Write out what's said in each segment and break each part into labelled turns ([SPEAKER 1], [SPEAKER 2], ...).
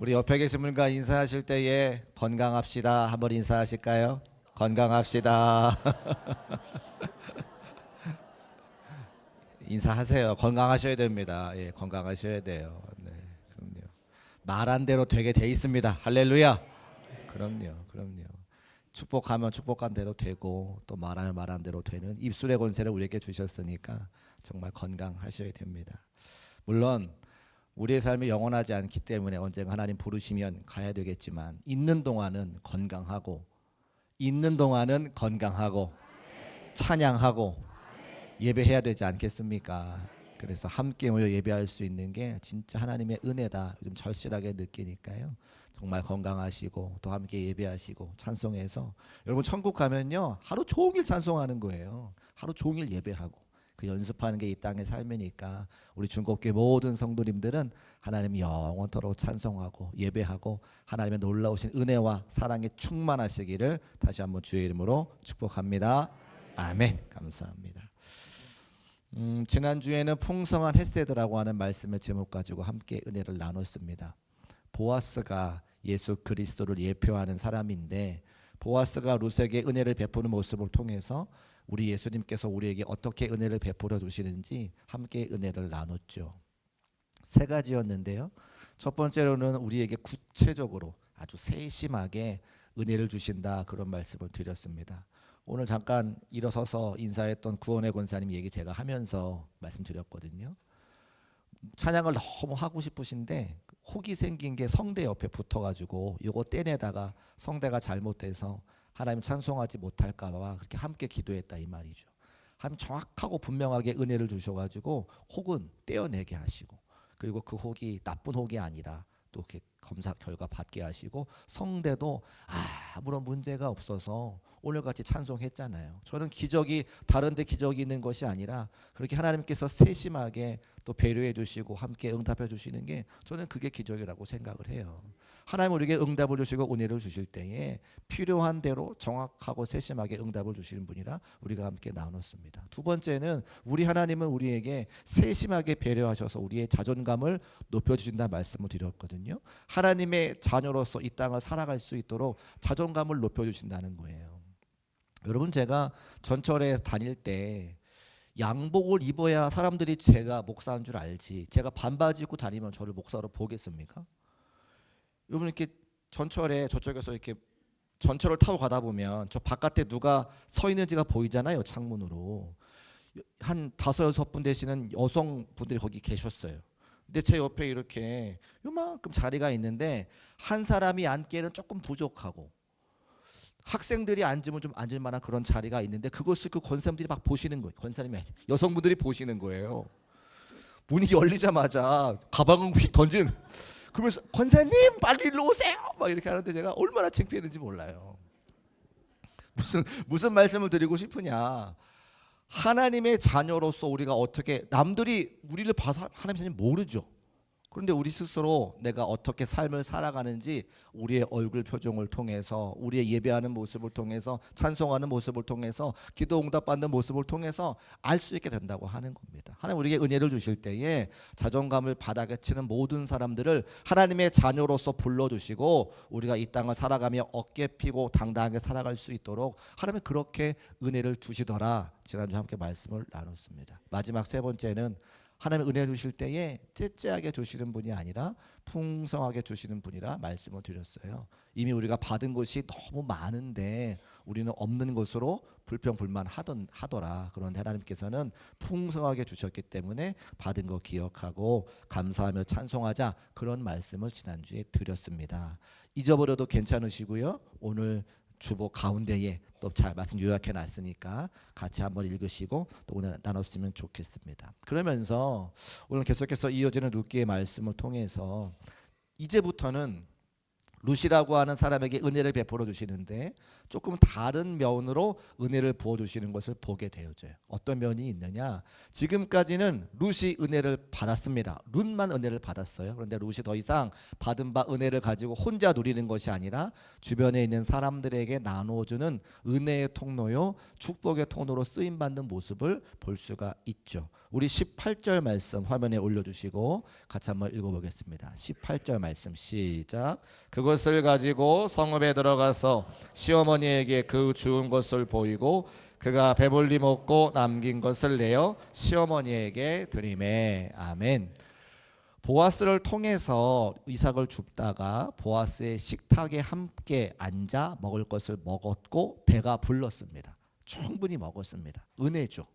[SPEAKER 1] 우리 옆에 계신 분과 인사하실 때에 건강합시다 한번 인사하실까요? 건강합시다. 인사하세요. 건강하셔야 됩니다. 예, 건강하셔야 돼요. 네, 그럼요. 말한 대로 되게 돼 있습니다. 할렐루야. 그럼요. 축복하면 축복한 대로 되고 또 말하면 말한 대로 되는 입술의 권세를 우리에게 주셨으니까 정말 건강하셔야 됩니다. 물론 우리의 삶이 영원하지 않기 때문에 언젠가 하나님 부르시면 가야 되겠지만 있는 동안은 건강하고 찬양하고 예배해야 되지 않겠습니까? 그래서 함께 모여 예배할 수 있는 게 진짜 하나님의 은혜다. 요즘 절실하게 느끼니까요. 정말 건강하시고 또 함께 예배하시고 찬송해서 여러분 천국 가면요 하루 종일 찬송하는 거예요. 하루 종일 예배하고 그 연습하는 게 이 땅의 삶이니까 우리 중국교회 모든 성도님들은 하나님 영원토록 찬송하고 예배하고 하나님의 놀라우신 은혜와 사랑에 충만하시기를 다시 한번 주의 이름으로 축복합니다. 아멘. 감사합니다. 지난주에는 풍성한 헷세드라고 하는 말씀의 제목 가지고 함께 은혜를 나눴습니다. 보아스가 예수 그리스도를 예표하는 사람인데 보아스가 룻에게 은혜를 베푸는 모습을 통해서 우리 예수님께서 우리에게 어떻게 은혜를 베풀어 주시는지 함께 은혜를 나눴죠. 세 가지였는데요. 첫 번째로는 우리에게 구체적으로 아주 세심하게 은혜를 주신다 그런 말씀을 드렸습니다. 오늘 잠깐 일어서서 인사했던 구원의 권사님 얘기 제가 하면서 말씀드렸거든요. 찬양을 너무 하고 싶으신데 혹이 생긴 게 성대 옆에 붙어가지고 요거 떼내다가 성대가 잘못돼서 하나님 찬송하지 못할까 봐 그렇게 함께 기도했다 이 말이죠. 하나님 정확하고 분명하게 은혜를 주셔가지고 혹은 떼어내게 하시고 그리고 그 혹이 나쁜 혹이 아니라 또 이렇게 검사 결과 받게 하시고 성대도 아무런 문제가 없어서 오늘같이 찬송했잖아요. 저는 기적이 다른 데 기적이 있는 것이 아니라 그렇게 하나님께서 세심하게 또 배려해 주시고 함께 응답해 주시는 게 저는 그게 기적이라고 생각을 해요. 하나님 우리에게 응답을 주시고 은혜를 주실 때에 필요한 대로 정확하고 세심하게 응답을 주시는 분이라 우리가 함께 나눴습니다. 두 번째는 우리 하나님은 우리에게 세심하게 배려하셔서 우리의 자존감을 높여주신다는 말씀을 드렸거든요. 하나님의 자녀로서 이 땅을 살아갈 수 있도록 자존감을 높여주신다는 거예요. 여러분 제가 전철에 다닐 때 양복을 입어야 사람들이 제가 목사인 줄 알지 제가 반바지 입고 다니면 저를 목사로 보겠습니까? 여러분 이렇게 전철에 저쪽에서 이렇게 전철을 타고 가다 보면 저 바깥에 누가 서 있는지가 보이잖아요. 창문으로. 한 5-6분 되시는 여성분들이 거기 계셨어요. 근데 제 옆에 이렇게 요만큼 자리가 있는데 한 사람이 앉기에는 조금 부족하고 학생들이 앉으면 좀 앉을 만한 그런 자리가 있는데 그것을 그 권사님들이 막 보시는 거예요. 권사님이 아니라 여성분들이 보시는 거예요. 문이 열리자마자 가방을 휙 던지는 그러면서 권사님 빨리 일로 오세요 막 이렇게 하는데 제가 얼마나 창피했는지 몰라요. 무슨 말씀을 드리고 싶으냐, 하나님의 자녀로서 우리가 어떻게 남들이 우리를 봐서 하나님 자녀 모르죠. 그런데 우리 스스로 내가 어떻게 삶을 살아가는지 우리의 얼굴 표정을 통해서 우리의 예배하는 모습을 통해서 찬송하는 모습을 통해서 기도 응답받는 모습을 통해서 알 수 있게 된다고 하는 겁니다. 하나님 우리에게 은혜를 주실 때에 자존감을 바닥에 치는 모든 사람들을 하나님의 자녀로서 불러주시고 우리가 이 땅을 살아가며 어깨 피고 당당하게 살아갈 수 있도록 하나님이 그렇게 은혜를 주시더라. 지난주 함께 말씀을 나눴습니다. 마지막 세 번째는 하나님 은혜 주실 때에 째째하게 주시는 분이 아니라 풍성하게 주시는 분이라 말씀을 드렸어요. 이미 우리가 받은 것이 너무 많은데 우리는 없는 것으로 불평불만 하더라. 그런데 하나님께서는 풍성하게 주셨기 때문에 받은 거 기억하고 감사하며 찬송하자 그런 말씀을 지난주에 드렸습니다. 잊어버려도 괜찮으시고요. 오늘 주보 가운데에 또 잘 말씀 요약해 놨으니까 같이 한번 읽으시고 또 오늘 나눴으면 좋겠습니다. 그러면서 오늘 계속해서 이어지는 룻기의 말씀을 통해서 이제부터는 룻이라고 하는 사람에게 은혜를 베풀어 주시는데 조금 다른 면으로 은혜를 부어주시는 것을 보게 되어져요. 어떤 면이 있느냐? 지금까지는 룻이 은혜를 받았습니다. 룻만 은혜를 받았어요. 그런데 룻이 더 이상 받은 바 은혜를 가지고 혼자 누리는 것이 아니라 주변에 있는 사람들에게 나누어주는 은혜의 통로요, 축복의 통로로 쓰임받는 모습을 볼 수가 있죠. 우리 18절 말씀 화면에 올려주시고 같이 한번 읽어보겠습니다. 18절 말씀 시작. 그것을 가지고 성읍에 들어가서 시어머니에게 그 주운 것을 보이고 그가 배불리 먹고 남긴 것을 내어 시어머니에게 드리매. 아멘. 보아스를 통해서 이삭을 줍다가 보아스의 식탁에 함께 앉아 먹을 것을 먹었고 배가 불렀습니다. 충분히 먹었습니다. 은혜죠.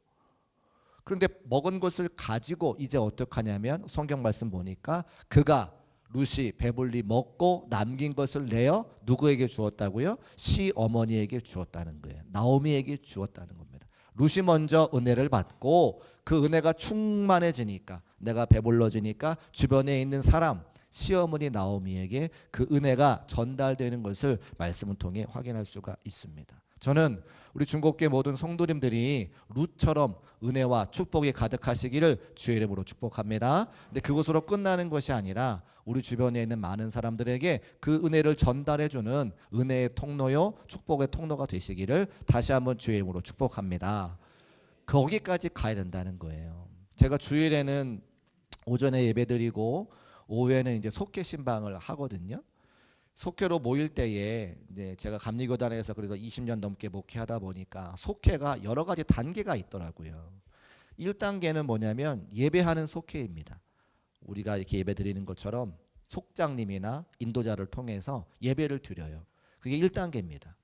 [SPEAKER 1] 그런데 먹은 것을 가지고 이제 어떡하냐면 성경 말씀 보니까 그가 룻이 배불리 먹고 남긴 것을 내어 누구에게 주었다고요? 시어머니에게 주었다는 거예요. 나오미에게 주었다는 겁니다. 룻이 먼저 은혜를 받고 그 은혜가 충만해지니까, 내가 배불러지니까 주변에 있는 사람, 시어머니 나오미에게 그 은혜가 전달되는 것을 말씀을 통해 확인할 수가 있습니다. 저는 우리 중국교회 모든 성도님들이 룻처럼 은혜와 축복이 가득하시기를 주의 이름으로 축복합니다. 근데 그것으로 끝나는 것이 아니라 우리 주변에 있는 많은 사람들에게 그 은혜를 전달해주는 은혜의 통로요, 축복의 통로가 되시기를 다시 한번 주의 이름으로 축복합니다. 거기까지 가야 된다는 거예요. 제가 주일에는 오전에 예배드리고 오후에는 이제 속회 신방을 하거든요. 속회로 모일 때에 이제 제가 감리교단에서 그래도 20년 넘게 목회하다 보니까 속회가 여러 가지 단계가 있더라고요. 1단계는 뭐냐면 예배하는 속회입니다. 우리가 이렇게 예배 드리는 것처럼 속장님이나 인도자를 통해서 예배를 드려요. 그게 1단계입니다.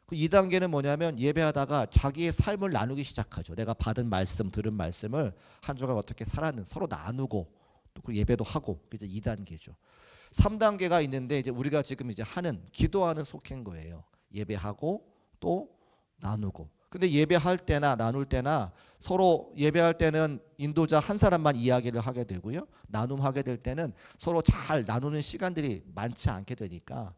[SPEAKER 1] 그 2단계는 뭐냐면 예배하다가 자기의 삶을 나누기 시작하죠. 내가 받은 말씀, 들은 말씀을 한 주간 어떻게 살았는지 서로 나누고 또 그 예배도 하고, 그게 이제 2단계죠. 3단계가 있는데 이제 우리가 지금 이제 하는 기도하는 속회인 거예요. 예배하고 또 나누고. 근데 예배할 때나 나눌 때나 서로 예배할 때는 인도자 한 사람만 이야기를 하게 되고요. 나눔하게 될 때는 서로 잘 나누는 시간들이 많지 않게 되니까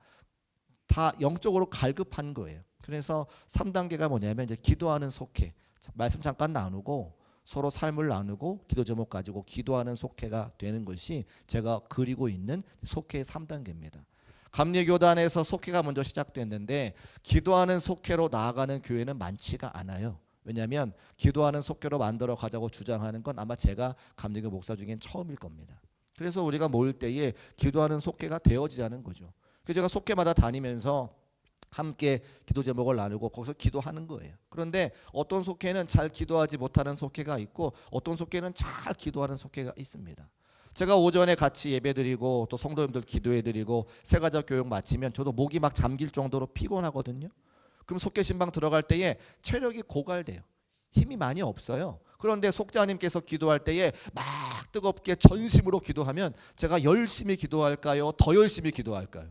[SPEAKER 1] 다 영적으로 갈급한 거예요. 그래서 3단계가 뭐냐면 이제 기도하는 속회. 말씀 잠깐 나누고 서로 삶을 나누고 기도 제목 가지고 기도하는 속회가 되는 것이 제가 그리고 있는 속회의 3단계입니다. 감리교단에서 속회가 먼저 시작됐는데 기도하는 속회로 나아가는 교회는 많지가 않아요. 왜냐하면 기도하는 속회로 만들어 가자고 주장하는 건 아마 제가 감리교 목사 중엔 처음일 겁니다. 그래서 우리가 모일 때에 기도하는 속회가 되어지자는 거죠. 그래서 제가 속회마다 다니면서 함께 기도 제목을 나누고 거기서 기도하는 거예요. 그런데 어떤 속회는 잘 기도하지 못하는 속회가 있고 어떤 속회는 잘 기도하는 속회가 있습니다. 제가 오전에 같이 예배드리고 또 성도님들 기도해드리고 세가족 교육 마치면 저도 목이 막 잠길 정도로 피곤하거든요. 그럼 속회 신방 들어갈 때에 체력이 고갈돼요. 힘이 많이 없어요. 그런데 속자님께서 기도할 때에 막 뜨겁게 전심으로 기도하면 제가 열심히 기도할까요? 더 열심히 기도할까요?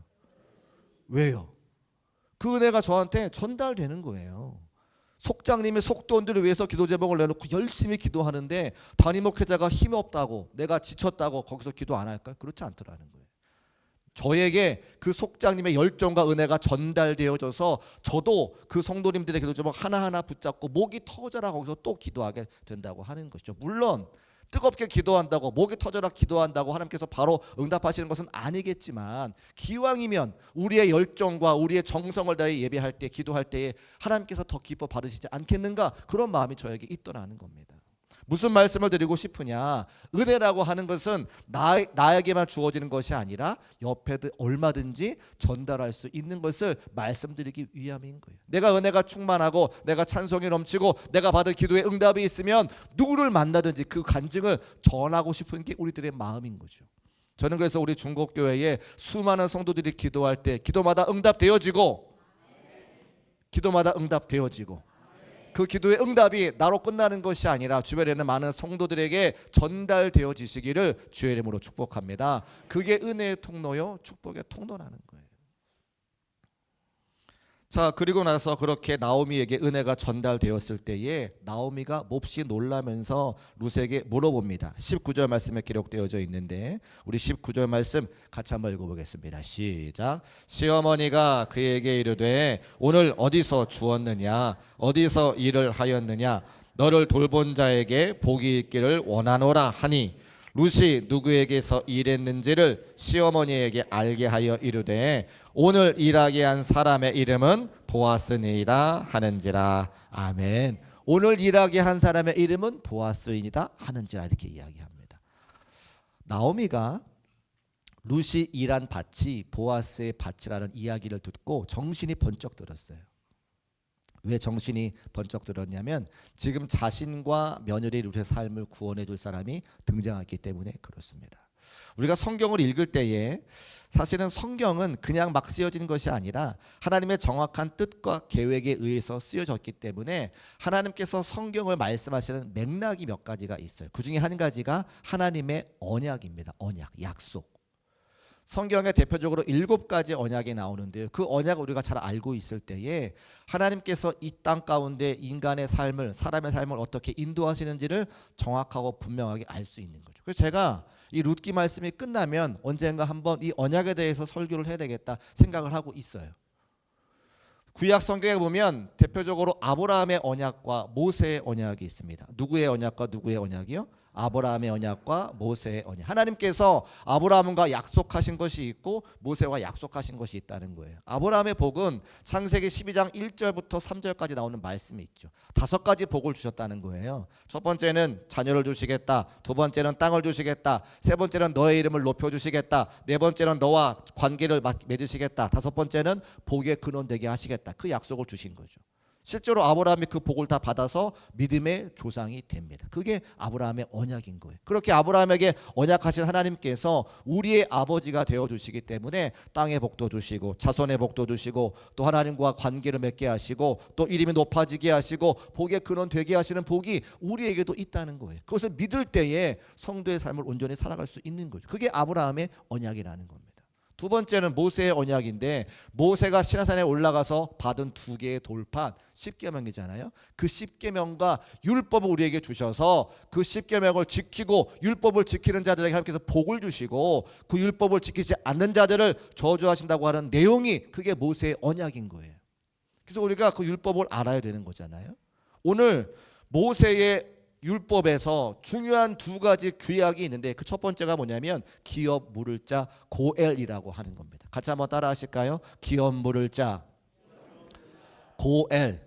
[SPEAKER 1] 왜요? 그 은혜가 저한테 전달되는 거예요. 속장님의 속도원들을 위해서 기도 제목을 내놓고 열심히 기도하는데 담임 목회자가 힘이 없다고, 내가 지쳤다고 거기서 기도 안 할까요? 그렇지 않더라는 거예요. 저에게 그 속장님의 열정과 은혜가 전달되어져서 저도 그 성도님들의 기도 제목 하나하나 붙잡고 목이 터져라 거기서 또 기도하게 된다고 하는 것이죠. 물론 뜨겁게 기도한다고 목이 터져라 기도한다고 하나님께서 바로 응답하시는 것은 아니겠지만 기왕이면 우리의 열정과 우리의 정성을 다해 예배할 때 기도할 때에 하나님께서 더 기뻐 받으시지 않겠는가, 그런 마음이 저에게 있더라는 겁니다. 무슨 말씀을 드리고 싶으냐, 은혜라고 하는 것은 나에게만 주어지는 것이 아니라 옆에 얼마든지 전달할 수 있는 것을 말씀드리기 위함인 거예요. 내가 은혜가 충만하고 내가 찬송이 넘치고 내가 받은 기도에 응답이 있으면 누구를 만나든지 그 간증을 전하고 싶은 게 우리들의 마음인 거죠. 저는 그래서 우리 중국교회에 수많은 성도들이 기도할 때 기도마다 응답되어지고 그 기도의 응답이 나로 끝나는 것이 아니라 주변에 있는 많은 성도들에게 전달되어지시기를 주의 이름으로 축복합니다. 그게 은혜의 통로요, 축복의 통로라는 거예요. 자, 그리고 나서 그렇게 나오미에게 은혜가 전달되었을 때에 나오미가 몹시 놀라면서 룻에게 물어봅니다. 19절 말씀에 기록되어져 있는데 우리 19절 말씀 같이 한번 읽어보겠습니다. 시작. 시어머니가 그에게 이르되 오늘 어디서 주었느냐 어디서 일을 하였느냐 너를 돌본 자에게 복이 있기를 원하노라 하니 룻이 누구에게서 일했는지를 시어머니에게 알게 하여 이르되 오늘 일하게 한 사람의 이름은 보아스니이다 하는지라. 아멘. 오늘 일하게 한 사람의 이름은 보아스이다 하는지라 이렇게 이야기합니다. 나오미가 룻이 일한 밭이 보아스의 밭이라는 이야기를 듣고 정신이 번쩍 들었어요. 왜 정신이 번쩍 들었냐면 지금 자신과 며느리 룻의 삶을 구원해 줄 사람이 등장했기 때문에 그렇습니다. 우리가 성경을 읽을 때에 사실은 성경은 그냥 막 쓰여진 것이 아니라 하나님의 정확한 뜻과 계획에 의해서 쓰여졌기 때문에 하나님께서 성경을 말씀하시는 맥락이 몇 가지가 있어요. 그 중에 한 가지가 하나님의 언약입니다. 언약, 약속. 성경에 대표적으로 7가지 언약이 나오는데요. 그 언약을 우리가 잘 알고 있을 때에 하나님께서 이 땅 가운데 인간의 삶을, 사람의 삶을 어떻게 인도하시는지를 정확하고 분명하게 알 수 있는 거죠. 그래서 제가 이 룻기 말씀이 끝나면 언젠가 한번 이 언약에 대해서 설교를 해야 되겠다 생각을 하고 있어요. 구약 성경에 보면 대표적으로 아브라함의 언약과 모세의 언약이 있습니다. 누구의 언약과 누구의 언약이요? 아브라함의 언약과 모세의 언약. 하나님께서 아브라함과 약속하신 것이 있고 모세와 약속하신 것이 있다는 거예요. 아브라함의 복은 창세기 12장 1절부터 3절까지 나오는 말씀이 있죠. 5가지 복을 주셨다는 거예요. 첫 번째는 자녀를 주시겠다. 두 번째는 땅을 주시겠다. 세 번째는 너의 이름을 높여주시겠다. 네 번째는 너와 관계를 맺으시겠다. 다섯 번째는 복의 근원 되게 하시겠다. 그 약속을 주신 거죠. 실제로 아브라함이 그 복을 다 받아서 믿음의 조상이 됩니다. 그게 아브라함의 언약인 거예요. 그렇게 아브라함에게 언약하신 하나님께서 우리의 아버지가 되어주시기 때문에 땅의 복도 주시고 자손의 복도 주시고 또 하나님과 관계를 맺게 하시고 또 이름이 높아지게 하시고 복의 근원 되게 하시는 복이 우리에게도 있다는 거예요. 그것을 믿을 때에 성도의 삶을 온전히 살아갈 수 있는 거죠. 그게 아브라함의 언약이라는 겁니다. 두 번째는 모세의 언약인데 모세가 시내산에 올라가서 받은 2개의 돌판 10계명이잖아요. 그 10계명과 율법을 우리에게 주셔서 그 10계명을 지키고 율법을 지키는 자들에게 하나님께서 복을 주시고 그 율법을 지키지 않는 자들을 저주하신다고 하는 내용이 그게 모세의 언약인 거예요. 그래서 우리가 그 율법을 알아야 되는 거잖아요. 오늘 모세의 율법에서 중요한 2가지 규약이 있는데 그 첫 번째가 뭐냐면 기업 물을 자 고엘이라고 하는 겁니다. 같이 한번 따라 하실까요? 기업 물을 자 고엘.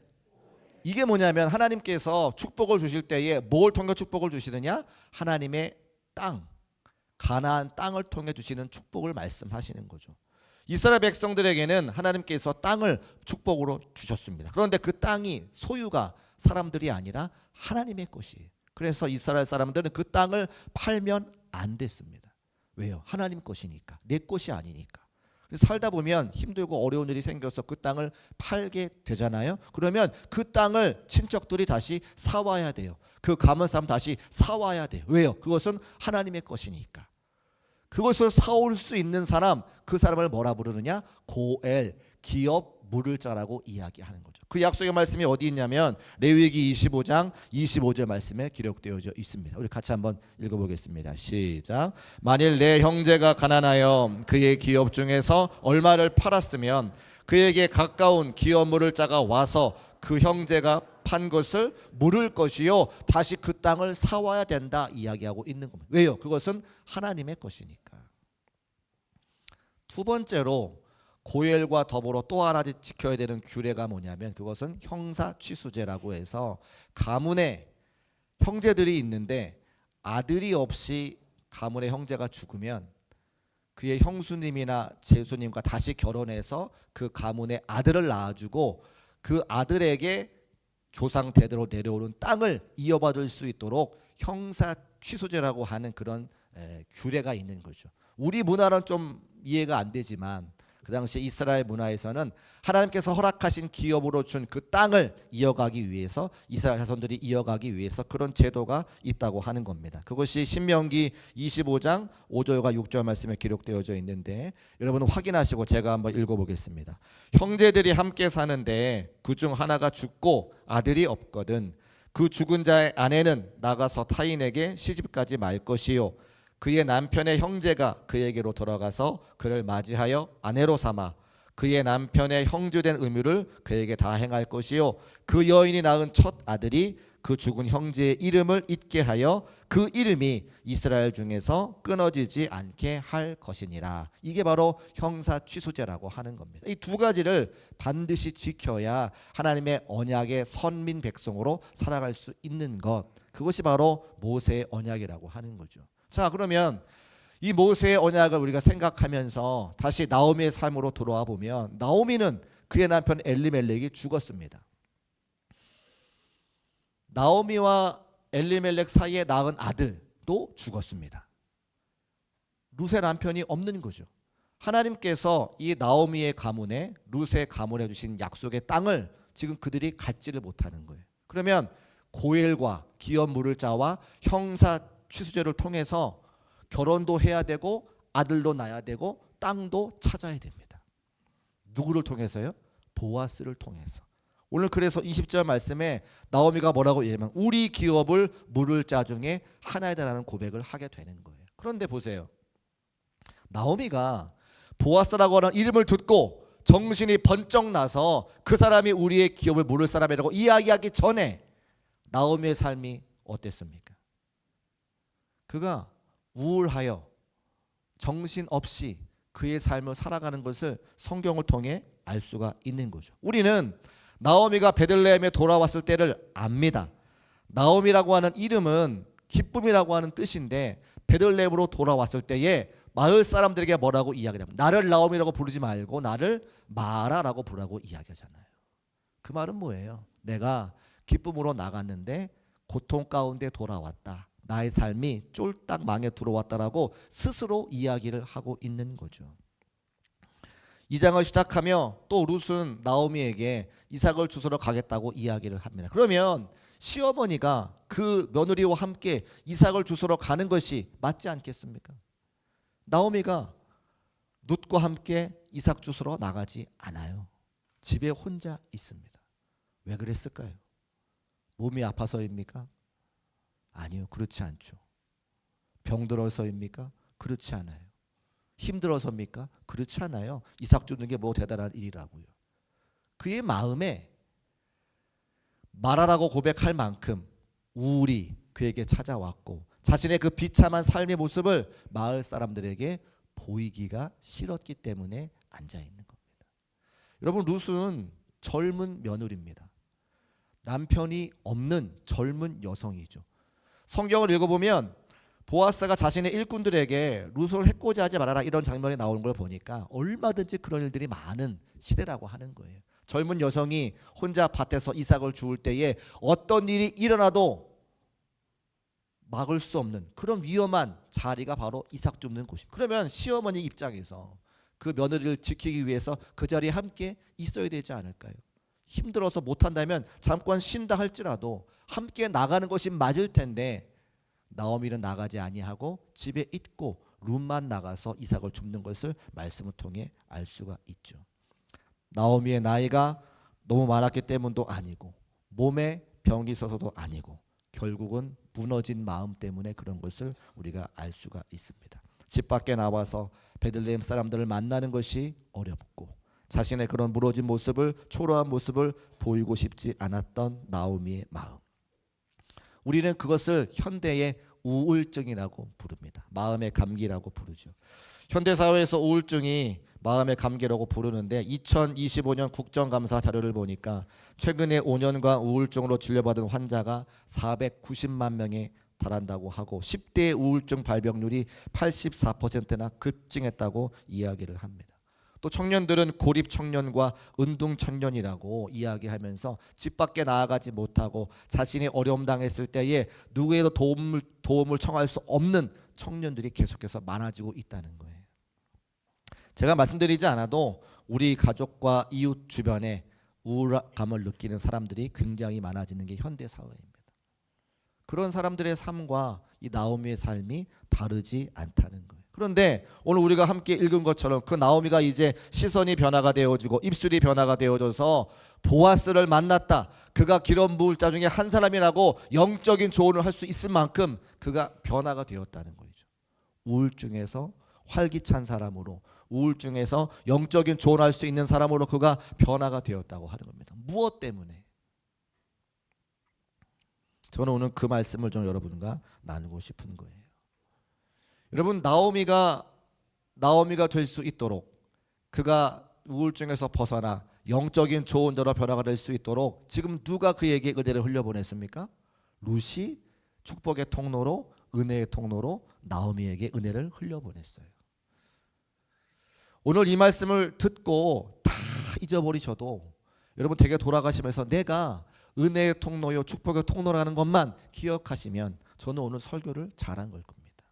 [SPEAKER 1] 이게 뭐냐면 하나님께서 축복을 주실 때에 뭘 통해 축복을 주시느냐? 하나님의 땅, 가나안 땅을 통해 주시는 축복을 말씀하시는 거죠. 이스라엘 백성들에게는 하나님께서 땅을 축복으로 주셨습니다. 그런데 그 땅이 소유가 사람들이 아니라 하나님의 것이에요. 그래서 이스라엘 사람들은 그 땅을 팔면 안 됐습니다. 왜요? 하나님 것이니까. 내 것이 아니니까. 살다 보면 힘들고 어려운 일이 생겨서 그 땅을 팔게 되잖아요. 그러면 그 땅을 친척들이 다시 사와야 돼요. 그 가문 사람 다시 사와야 돼요. 왜요? 그것은 하나님의 것이니까. 그것을 사올 수 있는 사람, 그 사람을 뭐라 부르느냐? 고엘, 기업 물을 자라고 이야기하는 거죠. 그 약속의 말씀이 어디 있냐면 레위기 25장 25절 말씀에 기록되어져 있습니다. 우리 같이 한번 읽어보겠습니다. 시작. 만일 내 형제가 가난하여 그의 기업 중에서 얼마를 팔았으면 그에게 가까운 기업 물을 자가 와서 그 형제가 판 것을 물을 것이요 다시 그 땅을 사와야 된다 이야기하고 있는 겁니다. 왜요? 그것은 하나님의 것이니까. 두 번째로 고엘과 더불어 또 하나 지켜야 되는 규례가 뭐냐면 그것은 형사취수제라고 해서 가문에 형제들이 있는데 아들이 없이 가문의 형제가 죽으면 그의 형수님이나 제수님과 다시 결혼해서 그 가문의 아들을 낳아주고 그 아들에게 조상 대대로 내려오는 땅을 이어받을 수 있도록 형사취수제라고 하는 그런 규례가 있는 거죠. 우리 문화는 좀 이해가 안 되지만 그 당시 이스라엘 문화에서는 하나님께서 허락하신 기업으로 준 그 땅을 이어가기 위해서 이스라엘 자손들이 이어가기 위해서 그런 제도가 있다고 하는 겁니다. 그것이 신명기 25장 5절과 6절 말씀에 기록되어져 있는데 여러분 확인하시고 제가 한번 읽어보겠습니다. 형제들이 함께 사는데 그중 하나가 죽고 아들이 없거든 그 죽은 자의 아내는 나가서 타인에게 시집가지 말 것이요 그의 남편의 형제가 그에게로 돌아가서 그를 맞이하여 아내로 삼아 그의 남편의 형주된 의무를 그에게 다 행할 것이요 그 여인이 낳은 첫 아들이 그 죽은 형제의 이름을 잊게 하여 그 이름이 이스라엘 중에서 끊어지지 않게 할 것이니라. 이게 바로 형사취수제라고 하는 겁니다. 이 두 가지를 반드시 지켜야 하나님의 언약의 선민 백성으로 살아갈 수 있는 것, 그것이 바로 모세의 언약이라고 하는 거죠. 자, 그러면 이 모세의 언약을 우리가 생각하면서 다시 나오미의 삶으로 돌아와 보면 나오미는 그의 남편 엘리멜렉이 죽었습니다. 나오미와 엘리멜렉 사이에 낳은 아들도 죽었습니다. 룻의 남편이 없는 거죠. 하나님께서 이 나오미의 가문에 룻의 가문에 주신 약속의 땅을 지금 그들이 갖지를 못하는 거예요. 그러면 고엘과 기업 물을 자와 형사 취수제를 통해서 결혼도 해야 되고 아들도 낳아야 되고 땅도 찾아야 됩니다. 누구를 통해서요? 보아스를 통해서. 오늘 그래서 20절 말씀에 나오미가 뭐라고 얘기하면 우리 기업을 물을 자 중에 하나이다라는 고백을 하게 되는 거예요. 그런데 보세요. 나오미가 보아스라고 하는 이름을 듣고 정신이 번쩍 나서 그 사람이 우리의 기업을 물을 사람이라고 이야기하기 전에 나오미의 삶이 어땠습니까? 그가 우울하여 정신없이 그의 삶을 살아가는 것을 성경을 통해 알 수가 있는 거죠. 우리는 나오미가 베들레헴에 돌아왔을 때를 압니다. 나오미라고 하는 이름은 기쁨이라고 하는 뜻인데 베들레헴으로 돌아왔을 때에 마을 사람들에게 뭐라고 이야기를 합니다. 나를 나오미라고 부르지 말고 나를 마라라고 부르라고 이야기하잖아요. 그 말은 뭐예요? 내가 기쁨으로 나갔는데 고통 가운데 돌아왔다. 나의 삶이 쫄딱 망해 들어왔다라고 스스로 이야기를 하고 있는 거죠. 2장을 시작하며 또 룻은 나오미에게 이삭을 주스러 가겠다고 이야기를 합니다. 그러면 시어머니가 그 며느리와 함께 이삭을 주스러 가는 것이 맞지 않겠습니까? 나오미가 룻과 함께 이삭 주스러 나가지 않아요. 집에 혼자 있습니다. 왜 그랬을까요? 몸이 아파서입니까? 아니요, 그렇지 않죠. 병들어서입니까? 그렇지 않아요. 힘들어서입니까? 그렇지 않아요. 이삭 주는 게 뭐 대단한 일이라고요. 그의 마음에 말하라고 고백할 만큼 우울이 그에게 찾아왔고 자신의 그 비참한 삶의 모습을 마을 사람들에게 보이기가 싫었기 때문에 앉아있는 겁니다. 여러분, 룻은 젊은 며느리입니다. 남편이 없는 젊은 여성이죠. 성경을 읽어보면 보아스가 자신의 일꾼들에게 룻을 해코지 하지 말아라 이런 장면이 나오는 걸 보니까 얼마든지 그런 일들이 많은 시대라고 하는 거예요. 젊은 여성이 혼자 밭에서 이삭을 주울 때에 어떤 일이 일어나도 막을 수 없는 그런 위험한 자리가 바로 이삭 줍는 곳입니다. 그러면 시어머니 입장에서 그 며느리를 지키기 위해서 그 자리에 함께 있어야 되지 않을까요? 힘들어서 못한다면 잠깐 쉰다 할지라도 함께 나가는 것이 맞을 텐데 나오미는 나가지 아니하고 집에 있고 룻만 나가서 이삭을 줍는 것을 말씀을 통해 알 수가 있죠. 나오미의 나이가 너무 많았기 때문도 아니고 몸에 병이 있어서도 아니고 결국은 무너진 마음 때문에 그런 것을 우리가 알 수가 있습니다. 집 밖에 나와서 베들레헴 사람들을 만나는 것이 어렵고 자신의 그런 무너진 모습을 초라한 모습을 보이고 싶지 않았던 나오미의 마음. 우리는 그것을 현대의 우울증이라고 부릅니다. 마음의 감기라고 부르죠. 현대사회에서 우울증이 마음의 감기라고 부르는데 2025년 국정감사 자료를 보니까 최근에 5년간 우울증으로 진료받은 환자가 490만 명에 달한다고 하고 10대 우울증 발병률이 84%나 급증했다고 이야기를 합니다. 또 청년들은 고립 청년과 은둔 청년이라고 이야기하면서 집 밖에 나아가지 못하고 자신이 어려움 당했을 때에 누구에도 도움을 청할 수 없는 청년들이 계속해서 많아지고 있다는 거예요. 제가 말씀드리지 않아도 우리 가족과 이웃 주변에 우울감을 느끼는 사람들이 굉장히 많아지는 게 현대 사회입니다. 그런 사람들의 삶과 이 나오미의 삶이 다르지 않다는 거예요. 그런데 오늘 우리가 함께 읽은 것처럼 그 나오미가 이제 시선이 변화가 되어지고 입술이 변화가 되어져서 보아스를 만났다. 그가 기름 부을 자 중에 한 사람이라고 영적인 조언을 할 수 있을 만큼 그가 변화가 되었다는 거죠. 우울증에서 활기찬 사람으로, 우울증에서 영적인 조언할 수 있는 사람으로 그가 변화가 되었다고 하는 겁니다. 무엇 때문에? 저는 오늘 그 말씀을 좀 여러분과 나누고 싶은 거예요. 여러분, 나오미가 될 수 있도록, 그가 우울증에서 벗어나 영적인 조언자로 변화가 될 수 있도록 지금 누가 그에게 은혜를 흘려보냈습니까? 룻이 축복의 통로로, 은혜의 통로로 나오미에게 은혜를 흘려보냈어요. 오늘 이 말씀을 듣고 다 잊어버리셔도 여러분 댁에 돌아가시면서 내가 은혜의 통로요 축복의 통로라는 것만 기억하시면 저는 오늘 설교를 잘한 걸 겁니다.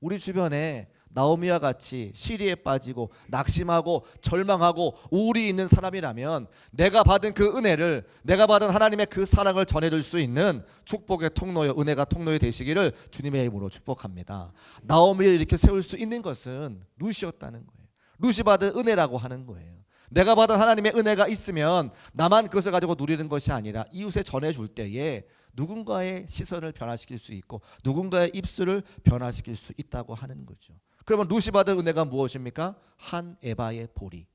[SPEAKER 1] 우리 주변에 나오미와 같이 시리에 빠지고 낙심하고 절망하고 우울이 있는 사람이라면 내가 받은 그 은혜를, 내가 받은 하나님의 그 사랑을 전해줄 수 있는 축복의 통로요, 은혜가 통로에 되시기를 주님의 이름으로 축복합니다. 나오미를 이렇게 세울 수 있는 것은 룻이었다는 거예요. 룻이 받은 은혜라고 하는 거예요. 내가 받은 하나님의 은혜가 있으면 나만 그것을 가지고 누리는 것이 아니라 이웃에 전해줄 때에 누군가의 시선을 변화시킬 수 있고 누군가의 입술을 변화시킬 수 있다고 하는 거죠. 그러면 룻이 받은 은혜가 무엇입니까? 한 에바의 보리,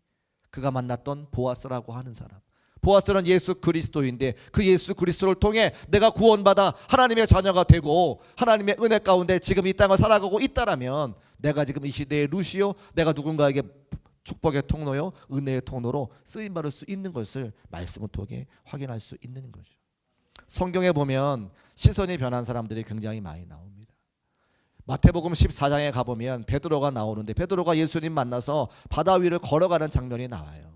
[SPEAKER 1] 그가 만났던 보아스라고 하는 사람. 보아스는 예수 그리스도인데 그 예수 그리스도를 통해 내가 구원받아 하나님의 자녀가 되고 하나님의 은혜 가운데 지금 이 땅을 살아가고 있다라면 내가 지금 이 시대의 룻이요, 내가 누군가에게 축복의 통로요, 은혜의 통로로 쓰임받을 수 있는 것을 말씀을 통해 확인할 수 있는 거죠. 성경에 보면 시선이 변한 사람들이 굉장히 많이 나옵니다. 마태복음 14장에 가보면 베드로가 나오는데 베드로가 예수님 만나서 바다 위를 걸어가는 장면이 나와요.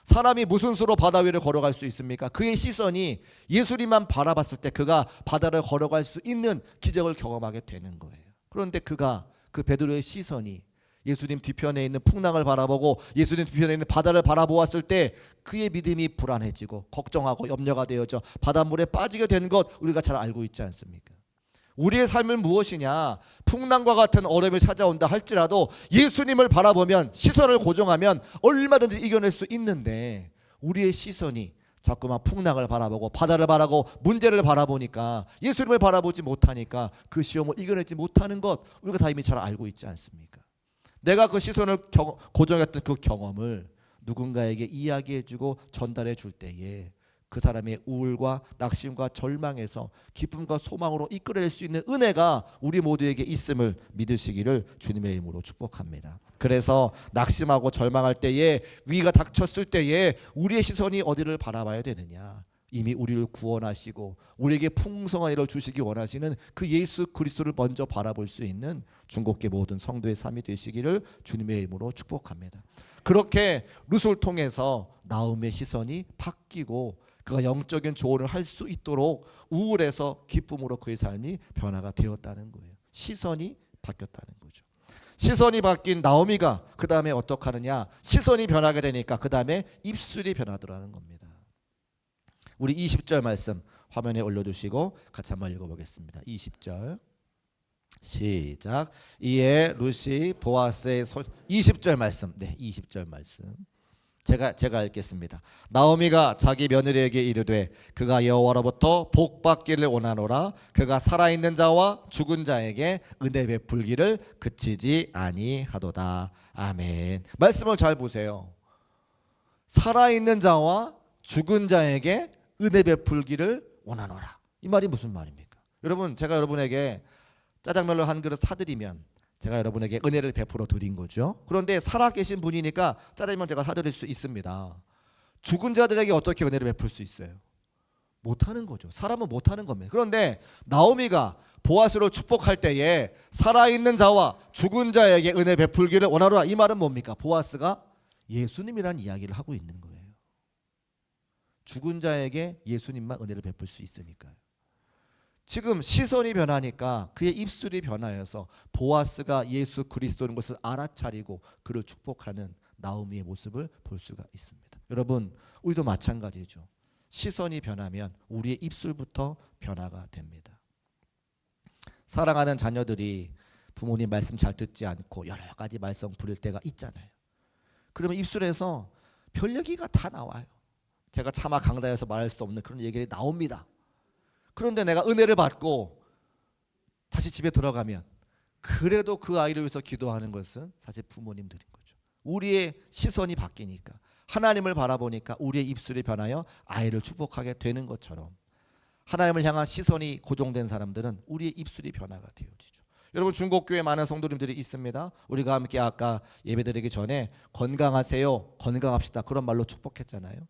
[SPEAKER 1] 사람이 무슨 수로 바다 위를 걸어갈 수 있습니까? 그의 시선이 예수님만 바라봤을 때 그가 바다를 걸어갈 수 있는 기적을 경험하게 되는 거예요. 그런데 그 베드로의 시선이 예수님 뒤편에 있는 풍랑을 바라보고 예수님 뒤편에 있는 바다를 바라보았을 때 그의 믿음이 불안해지고 걱정하고 염려가 되어져 바닷물에 빠지게 된 것 우리가 잘 알고 있지 않습니까? 우리의 삶은 무엇이냐? 풍랑과 같은 어려움이 찾아온다 할지라도 예수님을 바라보면, 시선을 고정하면 얼마든지 이겨낼 수 있는데 우리의 시선이 자꾸만 풍랑을 바라보고 바다를 바라고 문제를 바라보니까 예수님을 바라보지 못하니까 그 시험을 이겨내지 못하는 것 우리가 다 이미 잘 알고 있지 않습니까? 내가 그 시선을 고정했던 그 경험을 누군가에게 이야기해주고 전달해 줄 때에 그 사람의 우울과 낙심과 절망에서 기쁨과 소망으로 이끌어낼 수 있는 은혜가 우리 모두에게 있음을 믿으시기를 주님의 이름으로 축복합니다. 그래서 낙심하고 절망할 때에, 위기가 닥쳤을 때에 우리의 시선이 어디를 바라봐야 되느냐? 이미 우리를 구원하시고 우리에게 풍성한 일을 주시기 원하시는 그 예수 그리스도를 먼저 바라볼 수 있는 중국계 모든 성도의 삶이 되시기를 주님의 이름으로 축복합니다. 그렇게 룻을 통해서 나오미의 시선이 바뀌고 그가 영적인 조언을 할 수 있도록 우울에서 기쁨으로 그의 삶이 변화가 되었다는 거예요. 시선이 바뀌었다는 거죠. 시선이 바뀐 나오미가 그 다음에 어떻게 하느냐? 시선이 변하게 되니까 그 다음에 입술이 변하더라는 겁니다. 우리 20절 말씀 화면에 올려두시고 같이 한번 읽어보겠습니다. 20절 시작. 이에 룻이 보아스의 20절 말씀, 20절 말씀 제가 읽겠습니다. 나오미가 자기 며느리에게 이르되 그가 여호와로부터 복 받기를 원하노라. 그가 살아있는 자와 죽은 자에게 은혜 베풀기를 그치지 아니하도다. 아멘. 말씀을 잘 보세요. 살아있는 자와 죽은 자에게 은혜 베풀기를 원하노라. 이 말이 무슨 말입니까? 여러분, 제가 여러분에게 짜장면을 한 그릇 사드리면 제가 여러분에게 은혜를 베풀어 드린 거죠. 그런데 살아계신 분이니까 짜장면 제가 사드릴 수 있습니다. 죽은 자들에게 어떻게 은혜를 베풀 수 있어요? 못하는 거죠. 사람은 못하는 겁니다. 그런데 나오미가 보아스를 축복할 때에 살아있는 자와 죽은 자에게 은혜 베풀기를 원하노라. 이 말은 뭡니까? 보아스가 예수님이란 이야기를 하고 있는 거예요. 죽은 자에게 예수님만 은혜를 베풀 수 있으니까요. 지금 시선이 변하니까 그의 입술이 변하여서 보아스가 예수 그리스도인 것을 알아차리고 그를 축복하는 나오미의 모습을 볼 수가 있습니다. 여러분, 우리도 마찬가지죠. 시선이 변하면 우리의 입술부터 변화가 됩니다. 사랑하는 자녀들이 부모님 말씀 잘 듣지 않고 여러 가지 말썽 부릴 때가 있잖아요. 그러면 입술에서 별 얘기가 다 나와요. 제가 차마 강단에서 말할 수 없는 그런 얘기가 나옵니다. 그런데 내가 은혜를 받고 다시 집에 들어가면 그래도 그 아이를 위해서 기도하는 것은 사실 부모님들인 거죠. 우리의 시선이 바뀌니까, 하나님을 바라보니까 우리의 입술이 변하여 아이를 축복하게 되는 것처럼, 하나님을 향한 시선이 고정된 사람들은 우리의 입술이 변화가 되어지죠. 여러분, 중국교회 많은 성도님들이 있습니다. 우리가 함께 아까 예배드리기 전에 건강하세요, 건강합시다 그런 말로 축복했잖아요.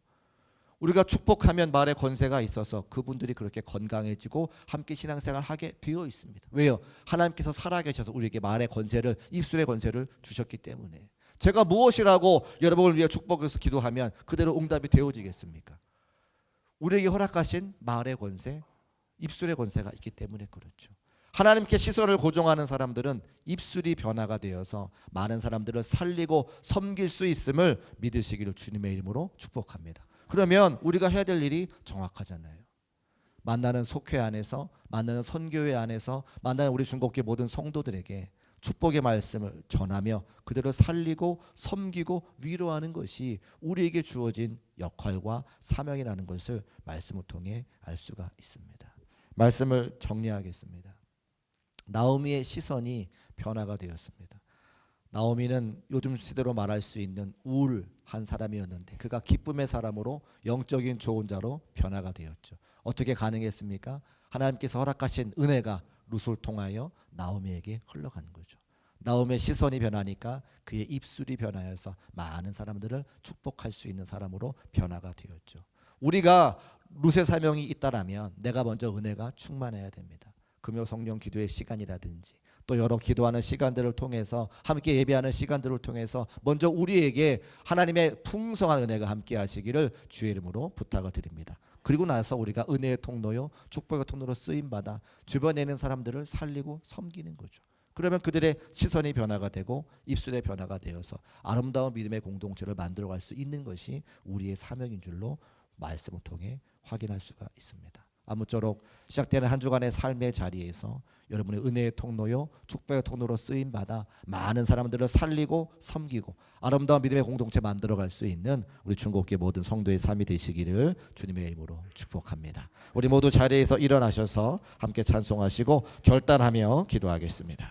[SPEAKER 1] 우리가 축복하면 말에 권세가 있어서 그분들이 그렇게 건강해지고 함께 신앙생활을 하게 되어 있습니다. 왜요? 하나님께서 살아계셔서 우리에게 말의 권세를, 입술의 권세를 주셨기 때문에. 제가 무엇이라고 여러분을 위해 축복해서 기도하면 그대로 응답이 되어지겠습니까? 우리에게 허락하신 말의 권세, 입술의 권세가 있기 때문에 그렇죠. 하나님께 시선을 고정하는 사람들은 입술이 변화가 되어서 많은 사람들을 살리고 섬길 수 있음을 믿으시기를 주님의 이름으로 축복합니다. 그러면 우리가 해야 될 일이 정확하잖아요. 만나는 속회 안에서, 만나는 선교회 안에서, 만나는 우리 중국교 모든 성도들에게 축복의 말씀을 전하며 그들을 살리고 섬기고 위로하는 것이 우리에게 주어진 역할과 사명이라는 것을 말씀을 통해 알 수가 있습니다. 말씀을 정리하겠습니다. 나오미의 시선이 변화가 되었습니다. 나오미는 요즘 시대로 말할 수 있는 우울한 사람이었는데 그가 기쁨의 사람으로 영적인 좋은 자로 변화가 되었죠. 어떻게 가능했습니까? 하나님께서 허락하신 은혜가 룻을 통하여 나오미에게 흘러가는 거죠. 나오미의 시선이 변하니까 그의 입술이 변하여서 많은 사람들을 축복할 수 있는 사람으로 변화가 되었죠. 우리가 룻의 사명이 있다라면 내가 먼저 은혜가 충만해야 됩니다. 금요 성령 기도의 시간이라든지 또 여러 기도하는 시간들을 통해서, 함께 예배하는 시간들을 통해서 먼저 우리에게 하나님의 풍성한 은혜가 함께 하시기를 주의 이름으로 부탁을 드립니다. 그리고 나서 우리가 은혜의 통로요, 축복의 통로로 쓰임받아 주변에 있는 사람들을 살리고 섬기는 거죠. 그러면 그들의 시선이 변화가 되고 입술의 변화가 되어서 아름다운 믿음의 공동체를 만들어갈 수 있는 것이 우리의 사명인 줄로 말씀을 통해 확인할 수가 있습니다. 아무쪼록 시작되는 한 주간의 삶의 자리에서 여러분의 은혜의 통로요, 축복의 통로로 쓰임받아 많은 사람들을 살리고 섬기고 아름다운 믿음의 공동체 만들어갈 수 있는 우리 중국교회 모든 성도의 삶이 되시기를 주님의 이름으로 축복합니다. 우리 모두 자리에서 일어나셔서 함께 찬송하시고 결단하며 기도하겠습니다.